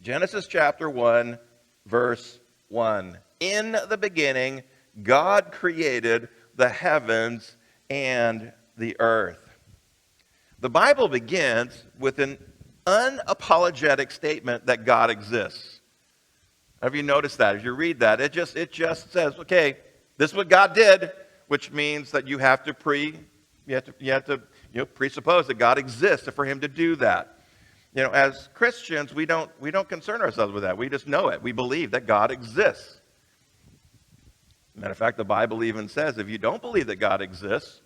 Genesis chapter 1, verse 1. In the beginning, God created the heavens and the earth. The Bible begins with an unapologetic statement that God exists. Have you noticed that? As you read that, it just says, okay, this is what God did, which means that you have to presuppose that God exists for him to do that. As Christians, we don't concern ourselves with that. We just know it. We believe that God exists. Matter of fact, the Bible even says if you don't believe that God exists,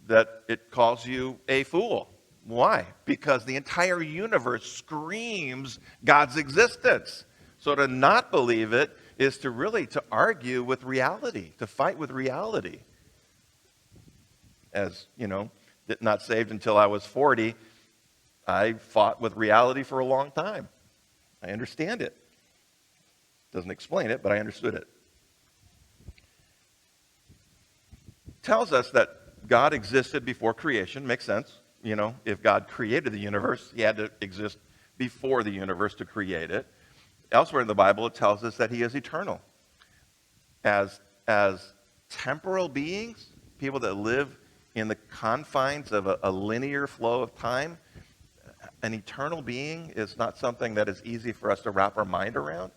that it calls you a fool. Why? Because the entire universe screams God's existence. So to not believe it is to argue with reality, to fight with reality. As, not saved until I was 40, I fought with reality for a long time. I understand it. Doesn't explain it, but I understood it. Tells us that God existed before creation. Makes sense. If God created the universe, he had to exist before the universe to create it. Elsewhere in the Bible, it tells us that he is eternal. As temporal beings, people that live in the confines of a linear flow of time, an eternal being is not something that is easy for us to wrap our mind around.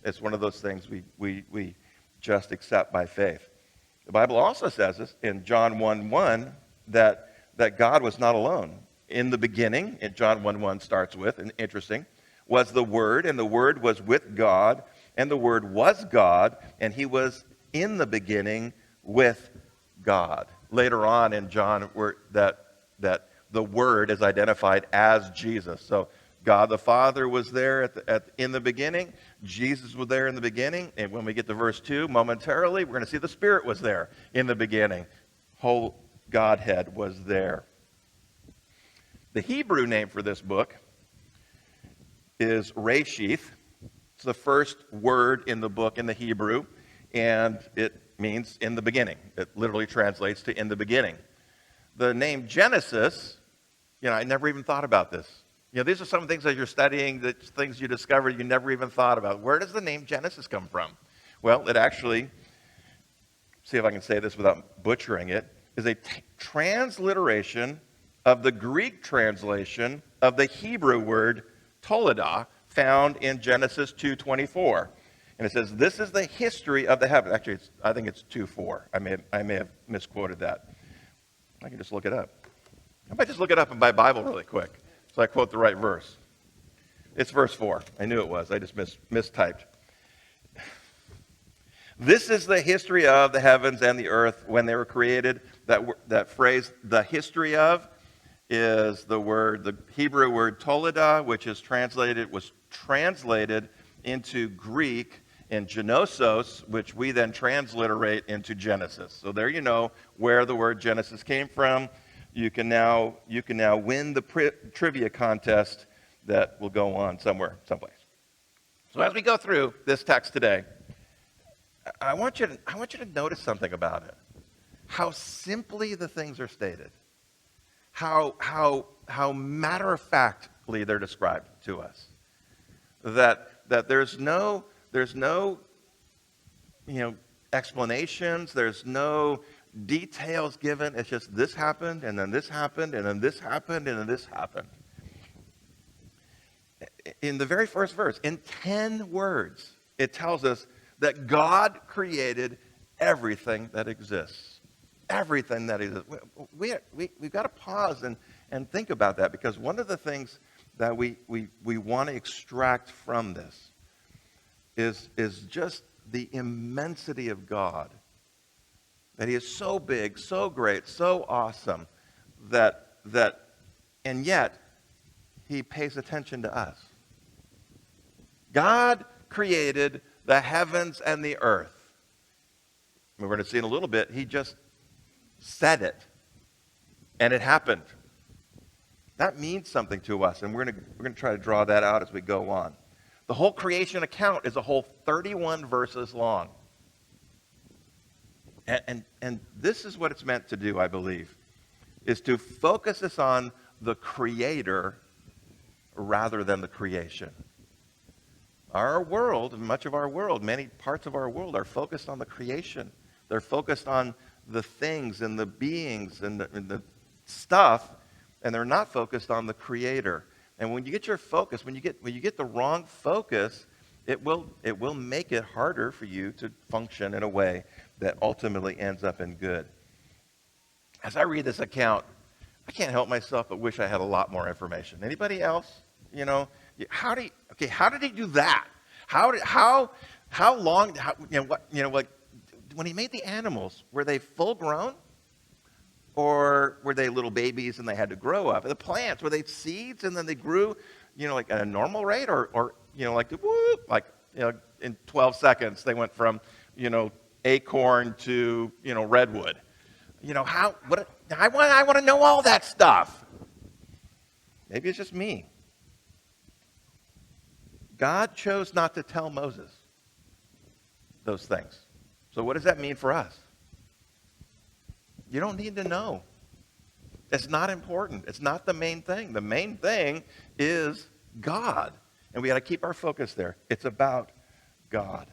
It's one of those things we just accept by faith. The Bible also says this in John 1:1 that God was not alone. In the beginning, in John 1:1 starts with, and interesting, was the Word, and the Word was with God, and the Word was God, and he was in the beginning with God. Later on in John, that the Word is identified as Jesus. So God the Father was there in the beginning. Jesus was there in the beginning. And when we get to verse 2, momentarily, we're going to see the Spirit was there in the beginning. Whole Godhead was there. The Hebrew name for this book is Reshith. It's the first word in the book in the Hebrew, and it means in the beginning. It literally translates to in the beginning. The name Genesis, I never even thought about this. These are some things that you're studying, that things you discover you never even thought about. Where does the name Genesis come from? Well, it actually, see if I can say this without butchering it, is a transliteration of the Greek translation of the Hebrew word Toledah, found in Genesis 2:24. And it says, this is the history of the heavens. Actually, I think it's 2:4. I may have misquoted that. I can just look it up. I might just look it up in my Bible really quick so I quote the right verse. It's verse 4. I knew it was. I just mistyped. This is the history of the heavens and the earth when they were created. That phrase, the history of, is the Hebrew word Toledah, which was translated into Greek in Genosos, which we then transliterate into Genesis. So there you know where the word Genesis came from. You can now win the trivia contest that will go on someplace. So as we go through this text today, I want you to notice something about it. How simply the things are stated. How matter-of-factly they're described to us. That there's no explanations, there's no details given. It's just this happened, and then this happened, and then this happened, and then this happened. In the very first verse, in 10 words, it tells us that God created everything that exists. Everything that exists. We've got to pause and think about that, because one of the things that we want to extract from this is just the immensity of God. That he is so big, so great, so awesome, and yet he pays attention to us. God created the heavens and the earth. We're going to see in a little bit, he just said it, and it happened. That means something to us, and we're going to try to draw that out as we go on. The whole creation account is a whole 31 verses long. And this is what it's meant to do, I believe, is to focus us on the Creator rather than the creation. Our world, much of our world, many parts of our world are focused on the creation. They're focused on the things and the beings and the stuff, and they're not focused on the Creator. And when you get your focus, when you get the wrong focus, it will make it harder for you to function in a way that ultimately ends up in good. As I read this account, I can't help myself but wish I had a lot more information. Anybody else? You know, how did he do that? How long? Like when he made the animals, were they full grown, or were they little babies and they had to grow up? The plants, were they seeds and then they grew, like at a normal rate, or in 12 seconds they went from, acorn to, redwood. I want to know all that stuff. Maybe it's just me. God chose not to tell Moses those things. So what does that mean for us? You don't need to know. It's not important. It's not the main thing. The main thing is God. And we got to keep our focus there. It's about God.